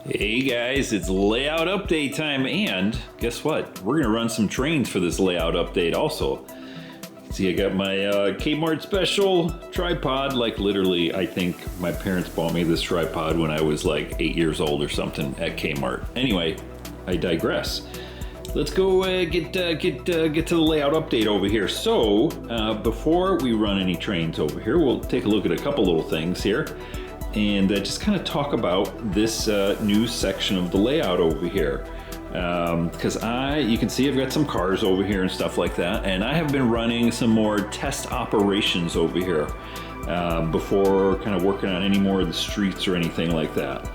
Hey guys, it's layout update time, and guess what? We're gonna run some trains for this layout update also. See, I got my Kmart special tripod. Like literally, I think my parents bought me this tripod when I was like 8 years old or something at Kmart. Anyway, I digress. Let's go get to the layout update over here. So before we run any trains over here, we'll take a look at a couple little things here and just kind of talk about this new section of the layout over here. Because you can see I've got some cars over here and stuff like that, and I have been running some more test operations over here before kind of working on any more of the streets or anything like that.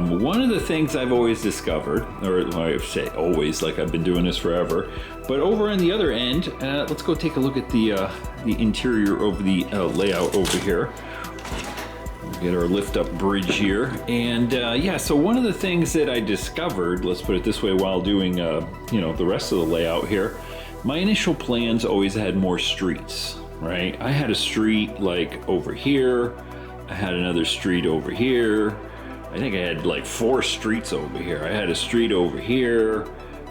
One of the things I've always discovered, or I say always, like I've been doing this forever, but over on the other end, let's go take a look at the interior of the layout over here. Get our lift up bridge here, and yeah, so one of the things that I discovered, let's put it this way, while doing the rest of the layout here, my initial plans always had more streets, right? I had a street like over here, I had another street over here, I think I had like 4 streets over here. I had a street over here,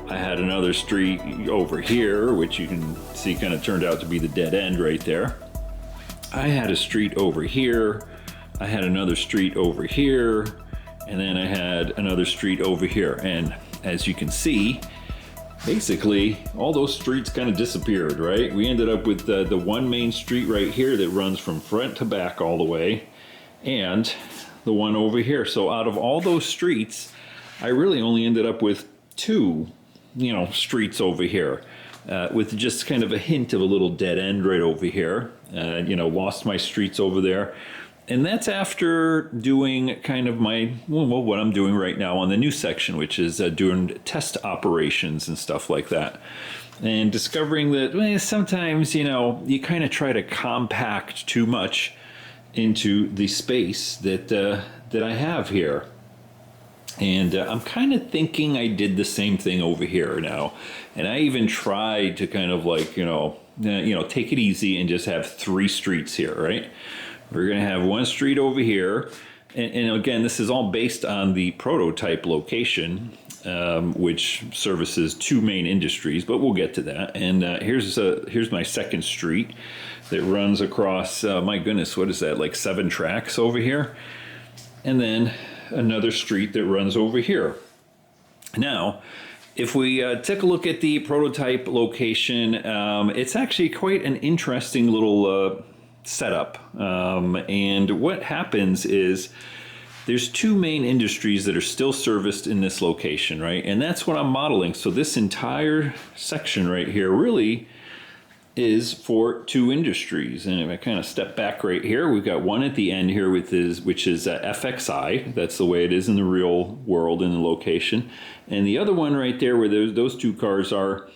I had another street over here, which you can see kind of turned out to be the dead end right there. I had a street over here, I had another street over here, and then I had another street over here. And as you can see, basically all those streets kind of disappeared, right? We ended up with the one main street right here that runs from front to back all the way, and the one over here. So out of all those streets, I really only ended up with 2, streets over here, with just kind of a hint of a little dead end right over here. Lost my streets over there. And that's after doing kind of what I'm doing right now on the new section, which is doing test operations and stuff like that. And discovering that sometimes, you kind of try to compact too much into the space that I have here. And I'm kind of thinking I did the same thing over here now. And I even tried to kind of like, take it easy and just have 3 streets here, right? We're going to have 1 street over here, and again, this is all based on the prototype location, which services 2 main industries, but we'll get to that. And here's my second street that runs across, my goodness, what is that, like 7 tracks over here? And then another street that runs over here. Now, if we take a look at the prototype location, it's actually quite an interesting little setup, and what happens is there's 2 main industries that are still serviced in this location, right? And that's what I'm modeling. So this entire section right here really is for 2 industries. And if I kind of step back right here, we've got one at the end here which is FXI. That's the way it is in the real world in the location. And the other one right there where those 2 cars are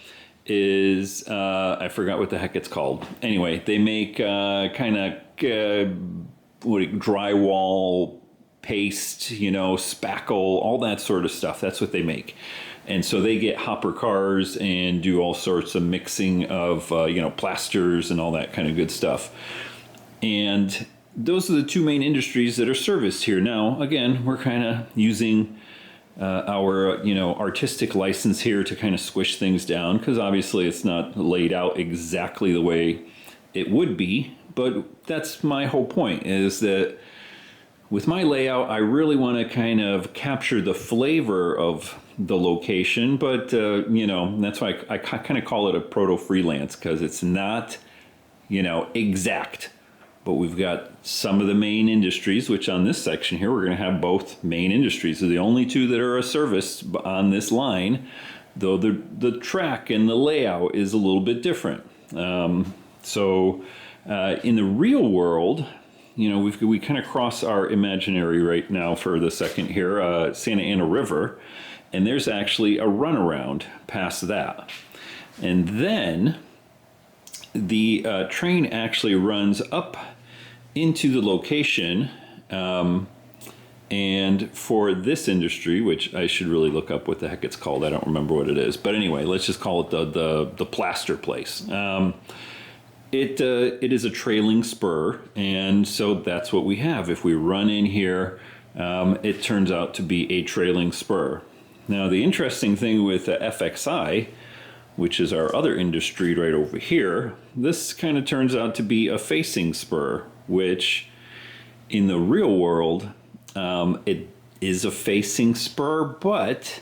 is I forgot what the heck it's called. Anyway, they make kind of drywall paste, spackle, all that sort of stuff. That's what they make. And so they get hopper cars and do all sorts of mixing of plasters and all that kind of good stuff. And those are the 2 main industries that are serviced here. Now, again, we're kind of using our artistic license here to kind of squish things down, because obviously it's not laid out exactly the way it would be, but that's my whole point, is that with my layout I really want to kind of capture the flavor of the location, but that's why I kind of call it a proto freelance, because it's not exact. But we've got some of the main industries, which on this section here, we're going to have both main industries. They're the only 2 that are serviced on this line, though the track and the layout is a little bit different. So in the real world, we kind of cross our imaginary right now for the second here, Santa Ana River, and there's actually a runaround past that. And then the train actually runs up into the location, and for this industry, which I should really look up what the heck it's called, I don't remember what it is, but anyway, let's just call it the plaster place. It is a trailing spur, and so that's what we have. If we run in here it turns out to be a trailing spur. Now the interesting thing with FXI, which is our other industry right over here, this kind of turns out to be a facing spur, which in the real world, it is a facing spur, but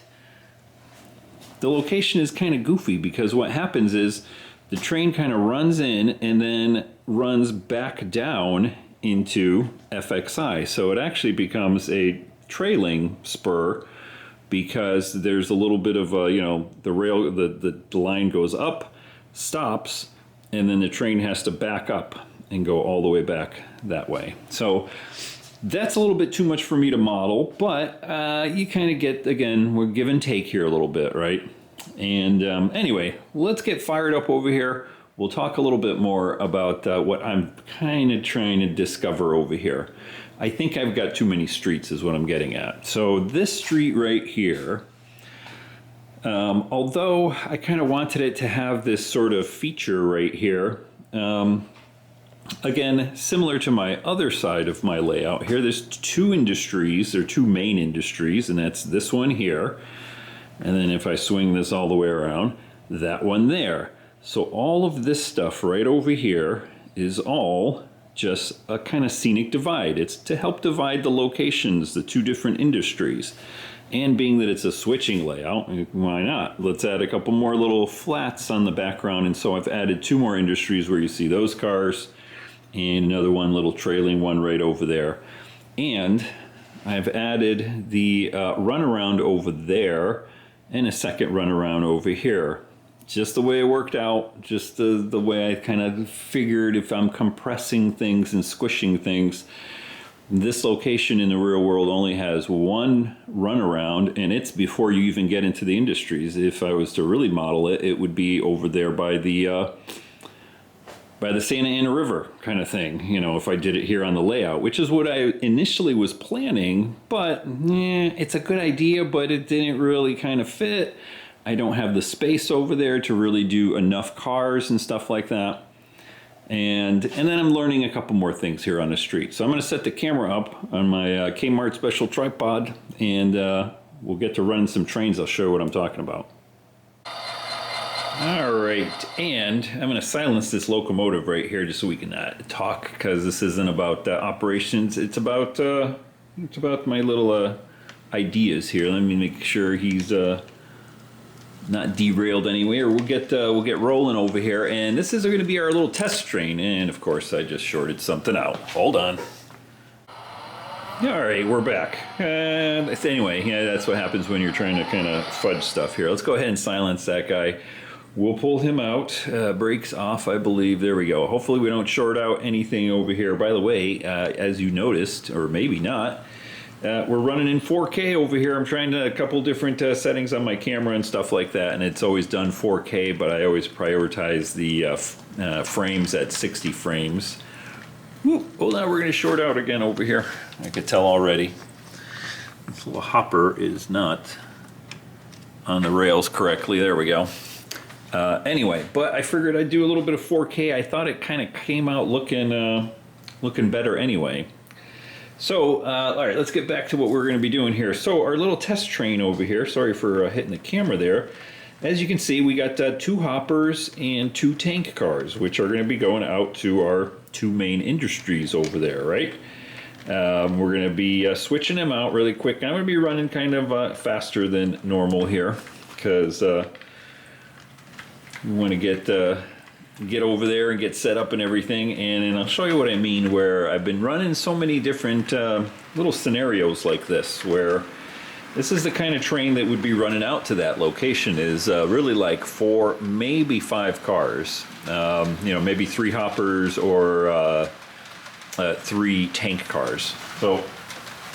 the location is kind of goofy because what happens is the train kind of runs in and then runs back down into FXI. So it actually becomes a trailing spur because there's a little bit of a, the line goes up, stops, and then the train has to back up and go all the way back that way. So that's a little bit too much for me to model, but you kind of get, again, we're give and take here a little bit, right? And anyway, let's get fired up over here. We'll talk a little bit more about what I'm kind of trying to discover over here. I think I've got too many streets is what I'm getting at. So this street right here, although I kind of wanted it to have this sort of feature right here, again, similar to my other side of my layout here, there's two industries, there are two main industries, and that's this one here. And then if I swing this all the way around, that one there. So all of this stuff right over here is all just a kind of scenic divide. It's to help divide the locations, the two different industries. And being that it's a switching layout, why not? Let's add a couple more little flats on the background. And so I've added two more industries where you see those cars and another one little trailing one right over there. And I've added the runaround over there and a second runaround over here. Just the way it worked out, just the way I kind of figured if I'm compressing things and squishing things. This location in the real world only has one runaround, and it's before you even get into the industries. If I was to really model it, it would be over there by the Santa Ana River kind of thing, if I did it here on the layout, which is what I initially was planning, but it's a good idea, but it didn't really kind of fit. I don't have the space over there to really do enough cars and stuff like that. And then I'm learning a couple more things here on the street. So I'm going to set the camera up on my Kmart special tripod, and we'll get to running some trains. I'll show you what I'm talking about. All right, and I'm going to silence this locomotive right here just so we can talk, because this isn't about operations. It's about my little ideas here. Let me make sure he's not derailed anywhere. We'll get rolling over here, and this is going to be our little test train. And of course, I just shorted something out. Hold on. All right, we're back. And anyway, that's what happens when you're trying to kind of fudge stuff here. Let's go ahead and silence that guy. We'll pull him out. Brakes off, I believe. There we go. Hopefully we don't short out anything over here. By the way, as you noticed, or maybe not, we're running in 4K over here. I'm trying a couple different settings on my camera and stuff like that, and it's always done 4K, but I always prioritize the frames at 60 frames. Woo. Well, now we're going to short out again over here. I could tell already. This little hopper is not on the rails correctly. There we go. Anyway, but I figured I'd do a little bit of 4K. I thought it kind of came out looking better anyway. So, all right, let's get back to what we're going to be doing here. So our little test train over here, sorry for hitting the camera there. As you can see, we got 2 hoppers and 2 tank cars, which are going to be going out to our 2 main industries over there, right? We're going to be switching them out really quick. I'm going to be running kind of faster than normal here, because we want to get over there and get set up and everything, and I'll show you what I mean, where I've been running so many different little scenarios like this, where this is the kind of train that would be running out to that location, is really like 4, maybe 5 cars, maybe 3 hoppers or 3 tank cars. So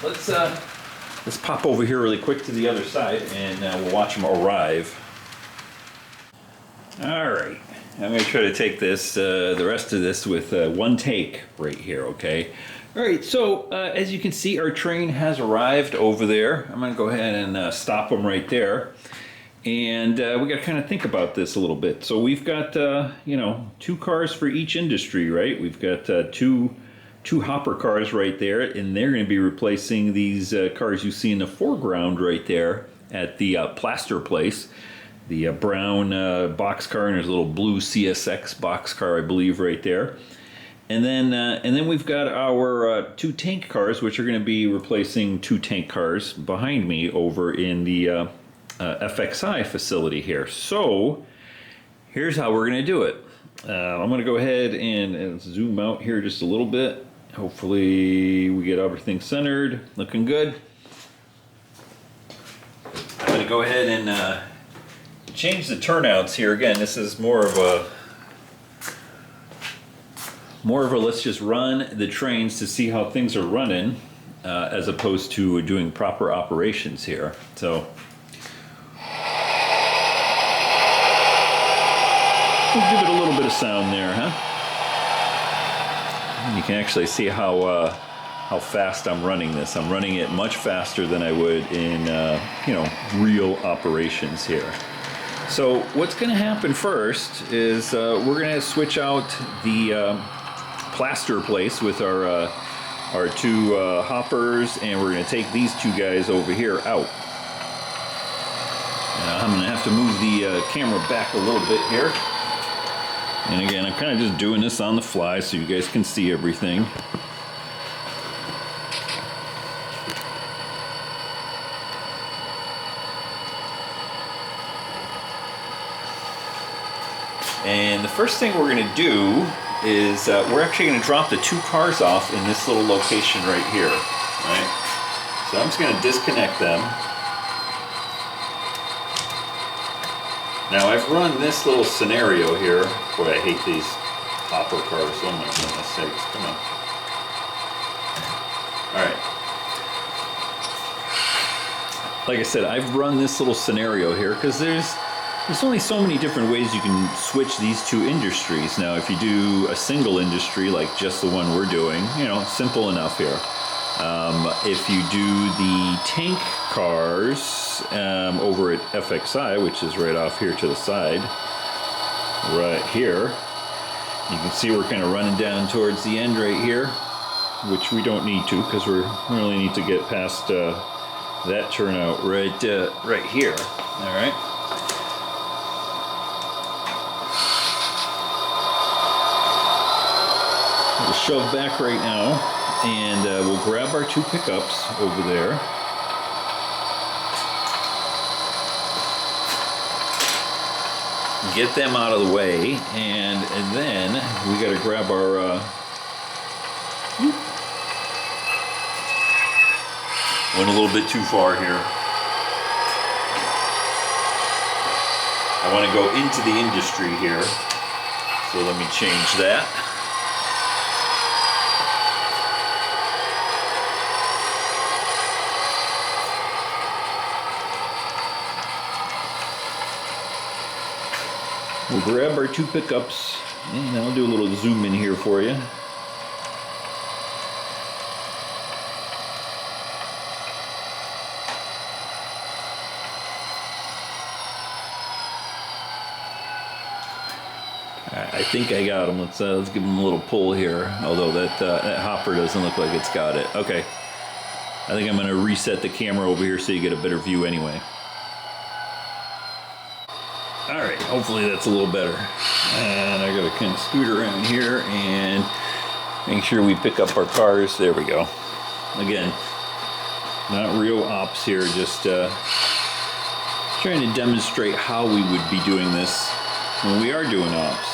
let's pop over here really quick to the other side, and we'll watch them arrive. All right. I'm going to try to take this, the rest of this with one take right here, okay? All right, so as you can see, our train has arrived over there. I'm going to go ahead and stop them right there. And we got to kind of think about this a little bit. So we've got, 2 cars for each industry, right? We've got 2 two hopper cars right there, and they're going to be replacing these cars you see in the foreground right there at the plaster place. The brown box car, and there's a little blue CSX box car, I believe, right there. And then we've got our two tank cars, which are going to be replacing two tank cars behind me over in the FXI facility here. So here's how we're going to do it. I'm going to go ahead and zoom out here just a little bit. Hopefully we get everything centered, looking good. I'm going to go ahead and change the turnouts here. Again, this is more of a let's just run the trains to see how things are running, as opposed to doing proper operations here. So we'll give it a little bit of sound there, huh? You can actually see how fast I'm running this. I'm running it much faster than I would in real operations here. So what's going to happen first is we're going to switch out the plaster place with our two hoppers, and we're going to take these two guys over here out. I'm going to have to move the camera back a little bit here. And again, I'm kind of just doing this on the fly so you guys can see everything. And the first thing we're going to do is we're actually going to drop the two cars off in this little location right here. Right? So I'm just going to disconnect them. Now I've run this little scenario here. Boy, I hate these hopper cars. Oh my goodness sakes. Come on. Alright. Like I said, I've run this little scenario here because there's only so many different ways you can switch these two industries. Now, if you do a single industry like just the one we're doing, simple enough here. If you do the tank cars over at FXI, which is right off here to the side, right here, you can see we're kind of running down towards the end right here, which we don't need to because we only need to get past that turnout right here. All right. We'll shove back right now. And we'll grab our two pickups over there. Get them out of the way, and then we got to grab our. Went a little bit too far here. I want to go into the industry here, so let me change that. We'll grab our two pickups, and I'll do a little zoom in here for you. I think I got them. Let's give them a little pull here, although that hopper doesn't look like it's got it. Okay. I think I'm going to reset the camera over here so you get a better view anyway. Alright, hopefully that's a little better. And I gotta kind of scoot around here and make sure we pick up our cars. There we go. Again, not real ops here, just trying to demonstrate how we would be doing this when we are doing ops.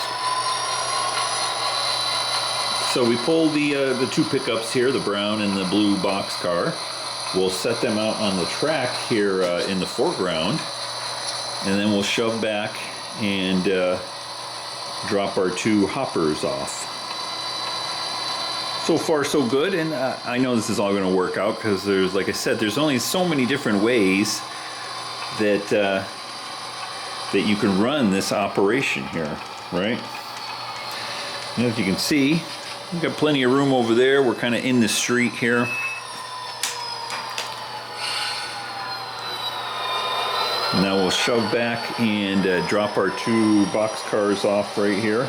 So we pull the two pickups here, the brown and the blue box car. We'll set them out on the track here in the foreground. And then we'll shove back and drop our two hoppers off. So far, so good, and I know this is all going to work out because there's, like I said, there's only so many different ways that you can run this operation here, right? And as you can see, we've got plenty of room over there. We're kind of in the street here. Now we'll shove back and drop our two box cars off right here.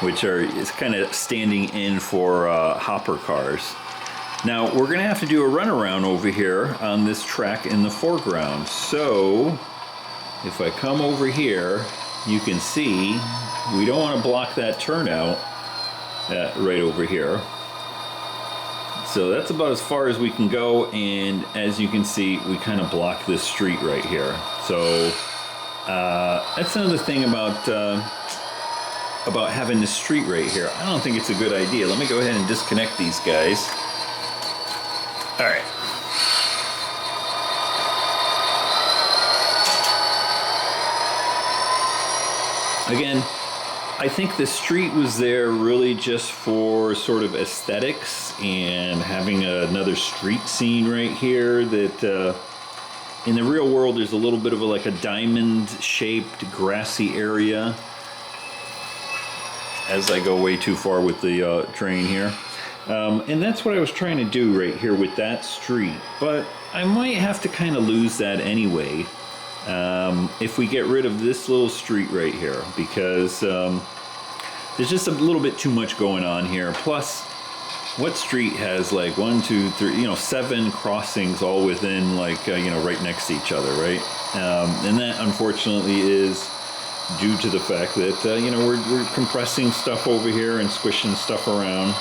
which is kind of standing in for hopper cars. Now we're gonna have to do a runaround over here on this track in the foreground. So if I come over here, you can see we don't want to block that turnout right over here. So that's about as far as we can go, and as you can see, we kind of block this street right here. So that's another thing about having this street right here. I don't think it's a good idea. Let me go ahead and disconnect these guys. All right. Again, I think the street was there really just for sort of aesthetics and having another street scene right here that in the real world there's a little bit of like a diamond shaped grassy area. As I go way too far with the train here. And that's what I was trying to do right here with that street, but I might have to kind of lose that anyway if we get rid of this little street right here, because there's just a little bit too much going on here. Plus, what street has like 1, 2, 3, 7 crossings all within like, right next to each other, right? And that unfortunately is due to the fact that, we're compressing stuff over here and squishing stuff around.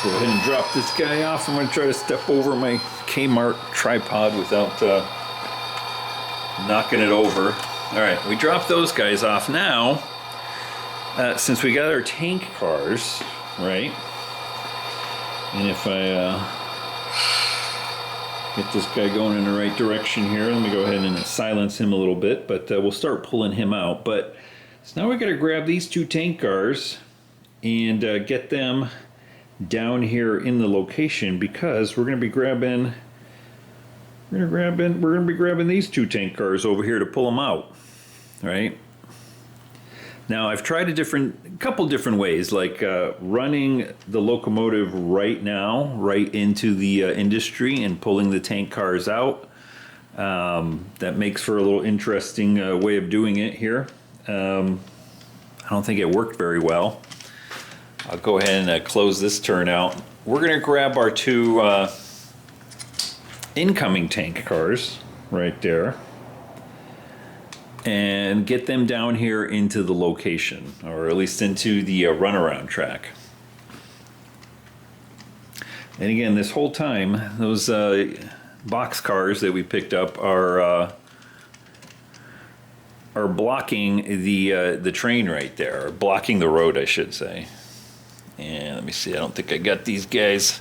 Go ahead and drop this guy off. I'm going to try to step over my Kmart tripod without knocking it over. All right, we dropped those guys off. Now, since we got our tank cars, right? And if I get this guy going in the right direction here, let me go ahead and silence him a little bit, but we'll start pulling him out. But so now we got to grab these 2 tank cars and get them down here in the location, because we're going to be grabbing these 2 tank cars over here to pull them out, right? Now I've tried a couple different ways, like running the locomotive right into the industry and pulling the tank cars out. That makes for a little interesting way of doing it here. I don't think it worked very well. I'll go ahead and close this turnout. We're going to grab our 2 incoming tank cars right there and get them down here into the location, or at least into the runaround track. And again, this whole time, those box cars that we picked up are blocking the train right there, or blocking the road, I should say. And let me see, I don't think I got these guys.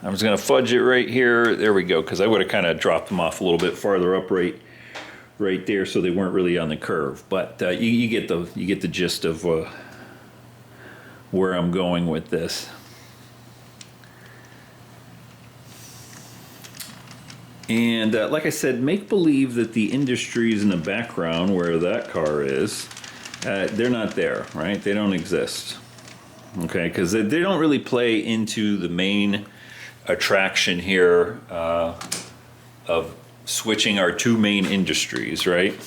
I was going to fudge it right here. There we go, because I would have kind of dropped them off a little bit farther up right there, so they weren't really on the curve. But you get the gist of where I'm going with this. And like I said, make believe that the industries in the background where that car is, they're not there, right? They don't exist. Okay, because they don't really play into the main attraction here of switching our 2 main industries, right?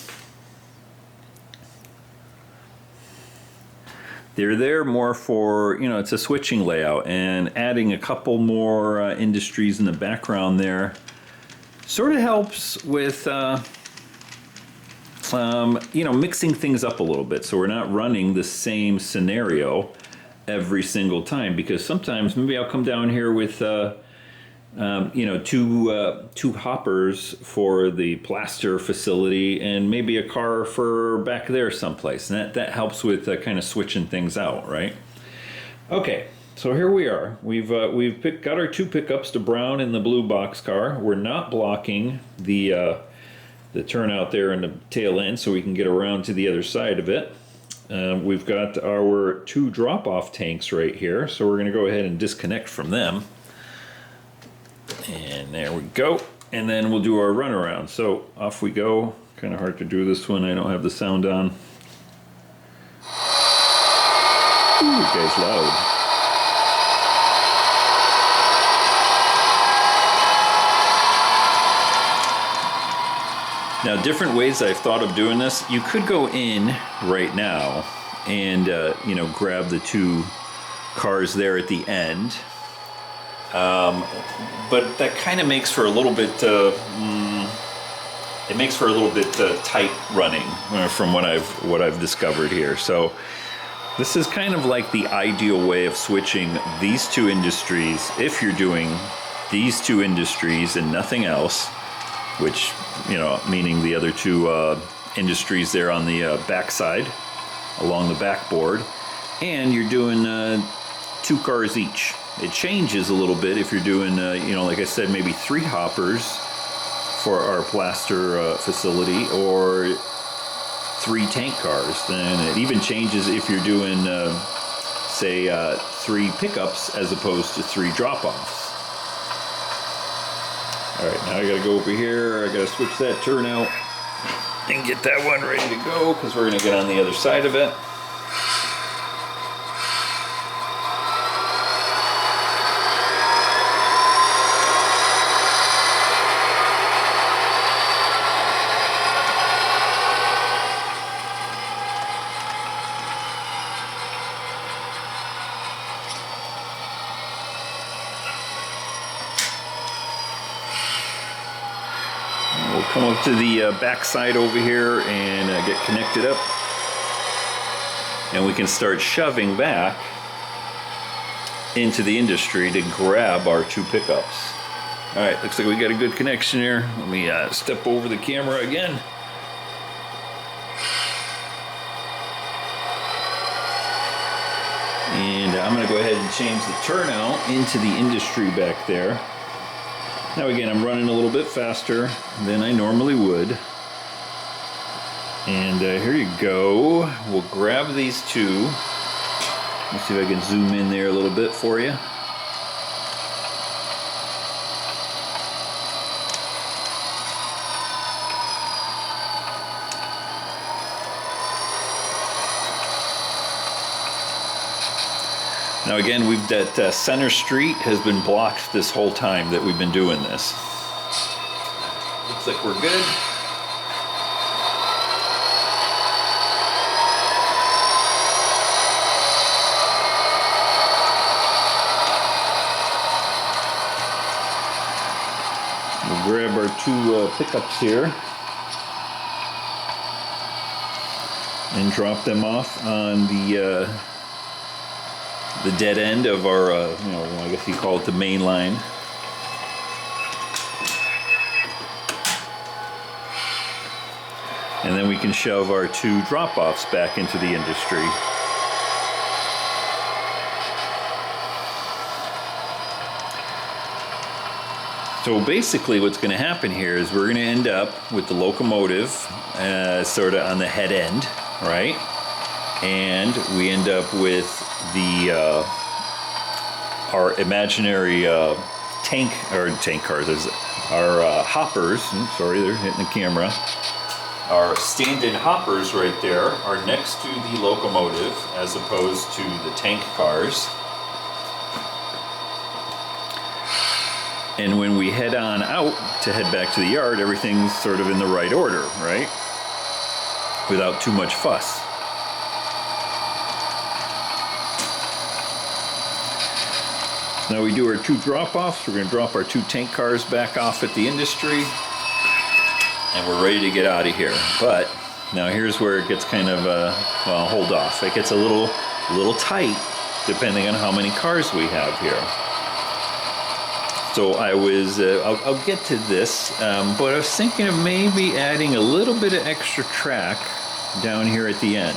They're there more for, it's a switching layout, and adding a couple more industries in the background there sort of helps with, mixing things up a little bit, so we're not running the same scenario every single time, because sometimes maybe I'll come down here with 2 hoppers for the plaster facility and maybe a car for back there someplace, and that helps with kind of switching things out, right? Okay, so here we are. We've got our 2 pickups, the brown and the blue box car. We're not blocking the turnout there in the tail end, so we can get around to the other side of it. We've got our 2 drop-off tanks right here, so we're going to go ahead and disconnect from them. And there we go. And then we'll do our runaround. So off we go. Kind of hard to do this one. I don't have the sound on. Ooh, that guy's loud. Now, different ways I've thought of doing this. You could go in right now and, you know, grab the 2 cars there at the end. But that kind of makes for a little bit, it makes for a little bit tight running from what I've discovered here. So this is kind of like the ideal way of switching these 2 industries if you're doing these 2 industries and nothing else, which, you know, meaning the other 2 industries there on the backside along the backboard, and you're doing 2 cars each. It changes a little bit if you're doing, you know, like I said, maybe 3 hoppers for our plaster facility, or 3 tank cars. Then it even changes if you're doing, say, 3 pickups as opposed to 3 drop-offs. All right, now I gotta go over here. I gotta switch that turnout and get that one ready to go, because we're gonna get on the other side of it. We'll come up to the back side over here and get connected up, and we can start shoving back into the industry to grab our 2 pickups. All right, looks like we got a good connection here. Let me step over the camera again. And I'm going to go ahead and change the turnout into the industry back there. Now again, I'm running a little bit faster than I normally would. And here you go. We'll grab these 2. Let's see if I can zoom in there a little bit for you. Now again, that center street has been blocked this whole time that we've been doing this. Looks like we're good. We'll grab our 2 pickups here and drop them off on the dead end of our, you know, I guess you call it the main line. And then we can shove our 2 drop-offs back into the industry. So basically what's going to happen here is we're going to end up with the locomotive sort of on the head end, right? And we end up with the our imaginary tank cars, our hoppers. Sorry, they're hitting the camera. Our stand-in hoppers right there are next to the locomotive as opposed to the tank cars. And when we head on out to head back to the yard, everything's sort of in the right order, right? Without too much fuss. Now we do our 2 drop-offs. We're going to drop our 2 tank cars back off at the industry, and we're ready to get out of here. But now here's where it gets kind of, well, hold off. It gets a little tight depending on how many cars we have here. So I was, I'll get to this, but I was thinking of maybe adding a little bit of extra track down here at the end.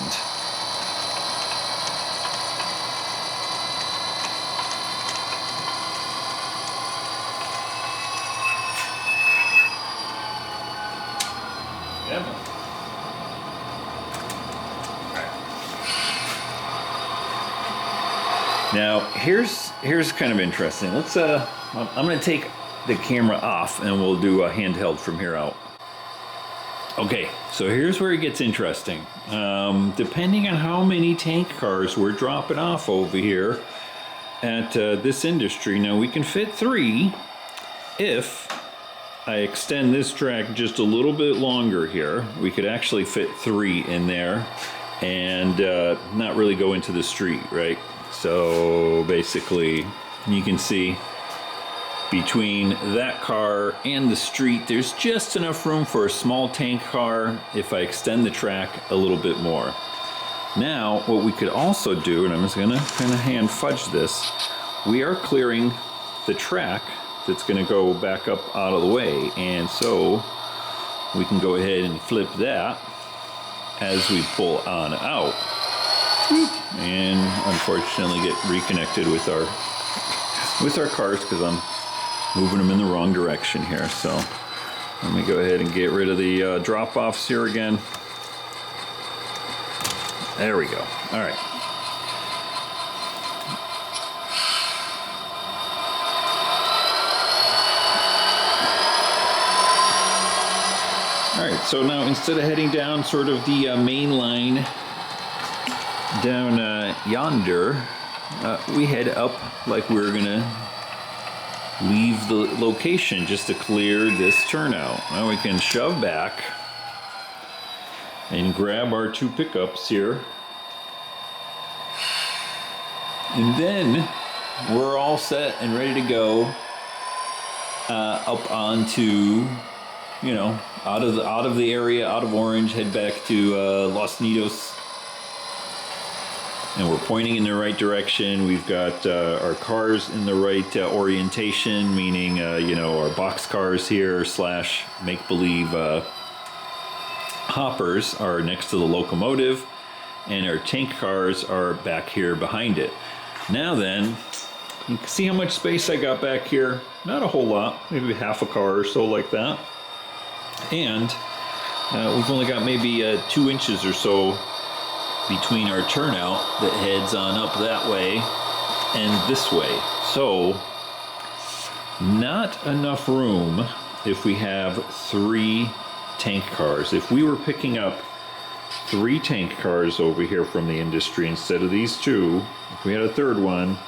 Now here's kind of interesting. Let's I'm going to take the camera off and we'll do a handheld from here out. Okay, so here's where it gets interesting. Depending on how many tank cars we're dropping off over here at this industry, now we can fit 3 if I extend this track just a little bit longer here, we could actually fit 3 in there and not really go into the street, right? So basically, you can see between that car and the street, there's just enough room for a small tank car if I extend the track a little bit more. Now, what we could also do, and I'm just gonna kind of hand fudge this, we are clearing the track that's gonna go back up out of the way, and so we can go ahead and flip that as we pull on out, and unfortunately get reconnected with our cars because I'm moving them in the wrong direction here. So let me go ahead and get rid of the drop-offs here again. There we go. All right. All right, so now instead of heading down sort of the main line down yonder, we head up like we're gonna leave the location just to clear this turnout. Now we can shove back and grab our 2 pickups here. And then we're all set and ready to go up onto, you know, out of the area, out of Orange, head back to Los Nidos. And we're pointing in the right direction. We've got our cars in the right orientation, meaning, you know, our box cars here / make-believe hoppers are next to the locomotive, and our tank cars are back here behind it. Now then, you can see how much space I got back here. Not a whole lot, maybe half a car or so like that. And we've only got maybe 2 inches or so between our turnout that heads on up that way and this way. So not enough room if we have 3 tank cars. If we were picking up 3 tank cars over here from the industry instead of these 2, if we had a 3rd one,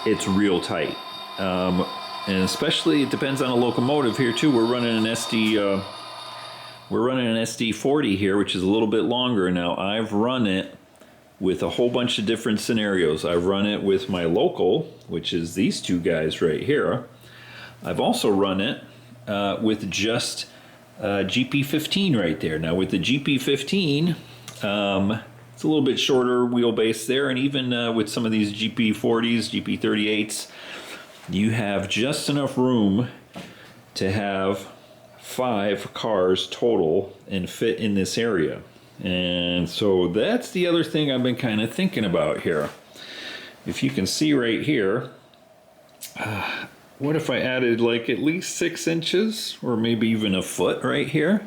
it's real tight. And especially it depends on a locomotive here too. We're running an SD40 here, which is a little bit longer. Now I've run it with a whole bunch of different scenarios. I've run it with my local, which is these 2 guys right here. I've also run it with just GP15 right there. Now with the GP15, it's a little bit shorter wheelbase there, and even with some of these GP40s, GP38s, you have just enough room to have 5 cars total and fit in this area. And so that's the other thing I've been kind of thinking about here. If you can see right here, what if I added like at least 6 inches or maybe even a foot right here?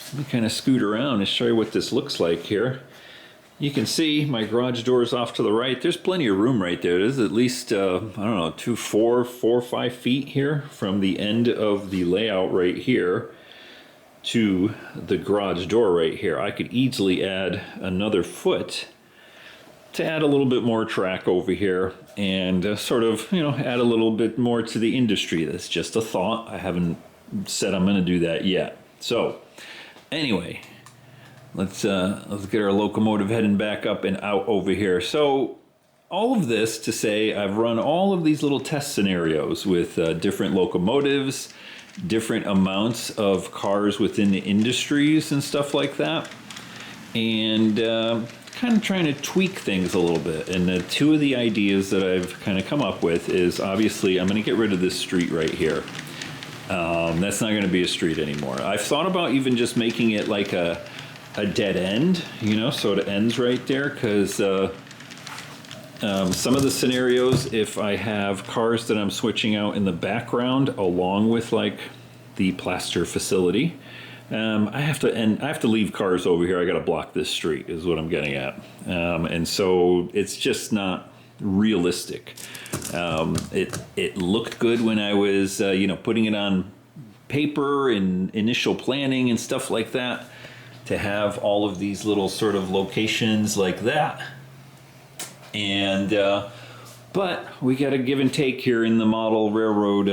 Let me kind of scoot around and show you what this looks like here. You can see my garage door is off to the right. There's plenty of room right there. There's at least, I don't know, 4 or 5 feet here from the end of the layout right here to the garage door right here. I could easily add another foot to add a little bit more track over here and sort of, you know, add a little bit more to the industry. That's just a thought. I haven't said I'm going to do that yet. So anyway, let's get our locomotive heading back up and out over here. So all of this to say, I've run all of these little test scenarios with different locomotives, different amounts of cars within the industries and stuff like that, and kind of trying to tweak things a little bit. And the 2 of the ideas that I've kind of come up with is, obviously I'm going to get rid of this street right here. That's not going to be a street anymore. I've thought about even just making it like a dead end, you know, so it ends right there, because some of the scenarios, if I have cars that I'm switching out in the background along with like the plaster facility, I have to leave cars over here. I got to block this street is what I'm getting at. And so it's just not realistic. It looked good when I was, you know, putting it on paper and initial planning and stuff like that, to have all of these little sort of locations like that. And But we got to give and take here in the model railroad,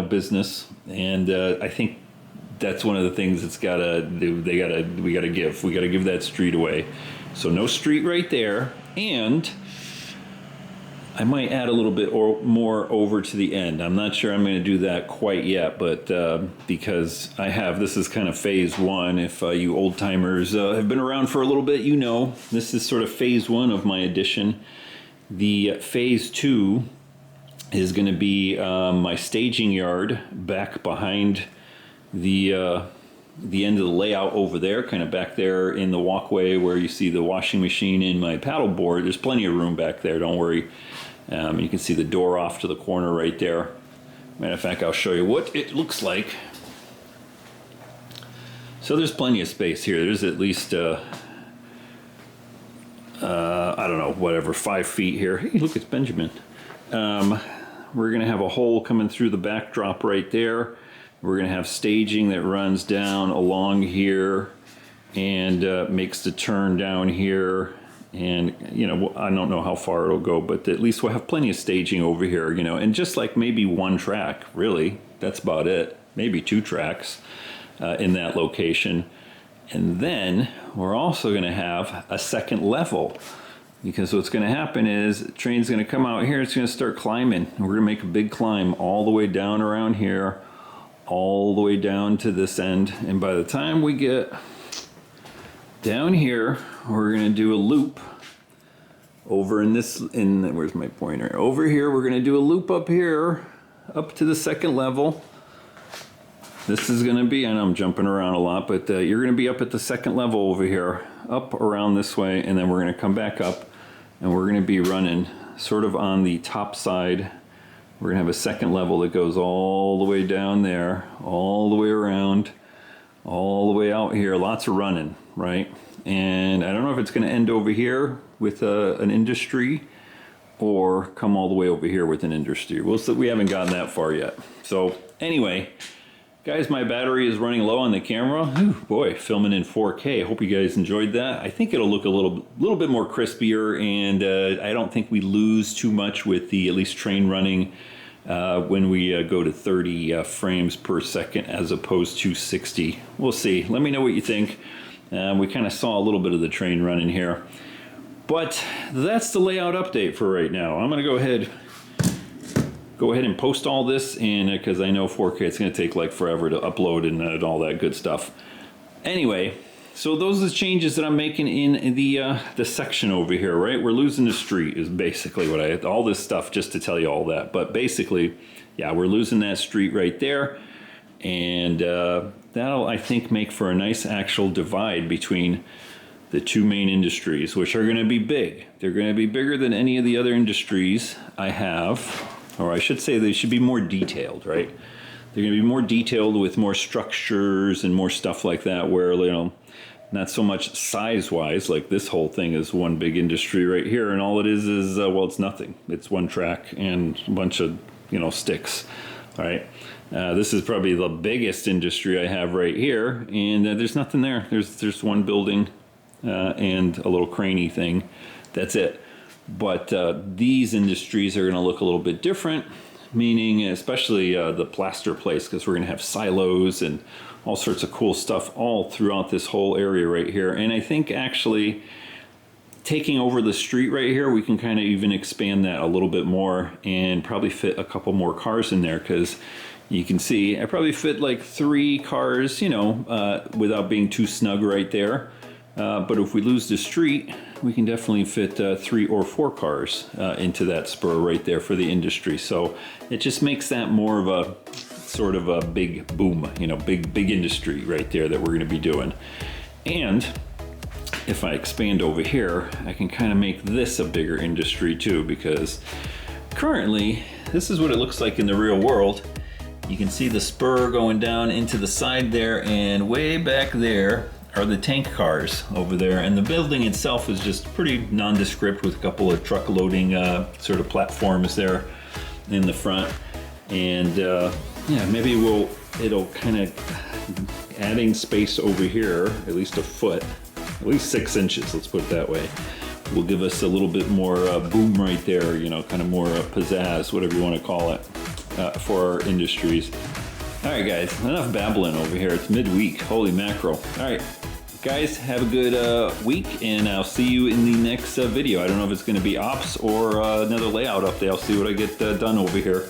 business, and I think that's one of the things that's got to do. We got to give that street away. So no street right there, and I might add a little bit or more over to the end. I'm not sure I'm going to do that quite yet, but because this is kind of phase one. If you old timers have been around for a little bit, you know this is sort of phase one of my addition. The phase two is going to be my staging yard back behind the end of the layout over there, kind of back there in the walkway where you see the washing machine and my paddle board. There's plenty of room back there, don't worry. You can see the door off to the corner right there. Matter of fact, I'll show you what it looks like. So there's plenty of space here. There's at least I don't know, whatever, 5 feet here. Hey, look, it's Benjamin. We're going to have a hole coming through the backdrop right there. We're going to have staging that runs down along here and makes the turn down here. And, I don't know how far it'll go, but at least we'll have plenty of staging over here, and just like maybe one track, really. That's about it. Maybe 2 tracks in that location. And then we're also going to have a second level, because what's going to happen is the train's going to come out here. It's going to start climbing. And we're going to make a big climb all the way down around here, all the way down to this end. And by the time we get down here, we're going to do a loop over where's my pointer? Over here, we're going to do a loop up here, up to the second level. This is going to be, I know I'm jumping around a lot, but you're going to be up at the second level over here, up around this way, and then we're going to come back up, and we're going to be running sort of on the top side. We're going to have a second level that goes all the way down there, all the way around, all the way out here. Lots of running, right? And I don't know if it's going to end over here with an industry or come all the way over here with an industry. We haven't gotten that far yet. So anyway, guys, my battery is running low on the camera. Ooh, boy, filming in 4K. I hope you guys enjoyed that. I think it'll look a little bit more crispier, and I don't think we lose too much with the at least train running when we go to 30 frames per second as opposed to 60. We'll see. Let me know what you think. We kind of saw a little bit of the train running here. But that's the layout update for right now. I'm going to go ahead and post all this, and because I know 4K, it's going to take like forever to upload and all that good stuff. Anyway, so those are the changes that I'm making in the section over here, right? We're losing the street is basically what all this stuff just to tell you all that. But basically, yeah, we're losing that street right there, and that'll, I think, make for a nice actual divide between the 2 main industries, which are going to be big. They're going to be bigger than any of the other industries I have. Or I should say they should be more detailed, right? They're going to be more detailed with more structures and more stuff like that, where, not so much size-wise, like this whole thing is one big industry right here, and all it is well, it's nothing. It's one track and a bunch of, sticks, all right? This is probably the biggest industry I have right here, and there's nothing there. There's one building and a little craney thing. That's it. But these industries are going to look a little bit different, meaning especially the plaster place, because we're going to have silos and all sorts of cool stuff all throughout this whole area right here. And I think actually taking over the street right here, we can kind of even expand that a little bit more and probably fit a couple more cars in there, because you can see I probably fit like 3 cars, without being too snug right there. But if we lose the street, we can definitely fit 3 or 4 cars into that spur right there for the industry. So it just makes that more of a sort of a big boom, big industry right there that we're going to be doing. And if I expand over here, I can kind of make this a bigger industry too, because currently this is what it looks like in the real world. You can see the spur going down into the side there, and way back there are the tank cars over there, and the building itself is just pretty nondescript with a couple of truck loading sort of platforms there in the front. And yeah, maybe it'll kind of adding space over here, at least a foot, at least 6 inches, let's put it that way. will give us a little bit more boom right there, you know, kind of more pizzazz, whatever you want to call it, for our industries. All right, guys, enough babbling over here. It's midweek. Holy mackerel. All right, guys, have a good week, and I'll see you in the next video. I don't know if it's going to be ops or another layout update. I'll see what I get done over here.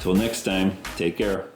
Till next time, take care.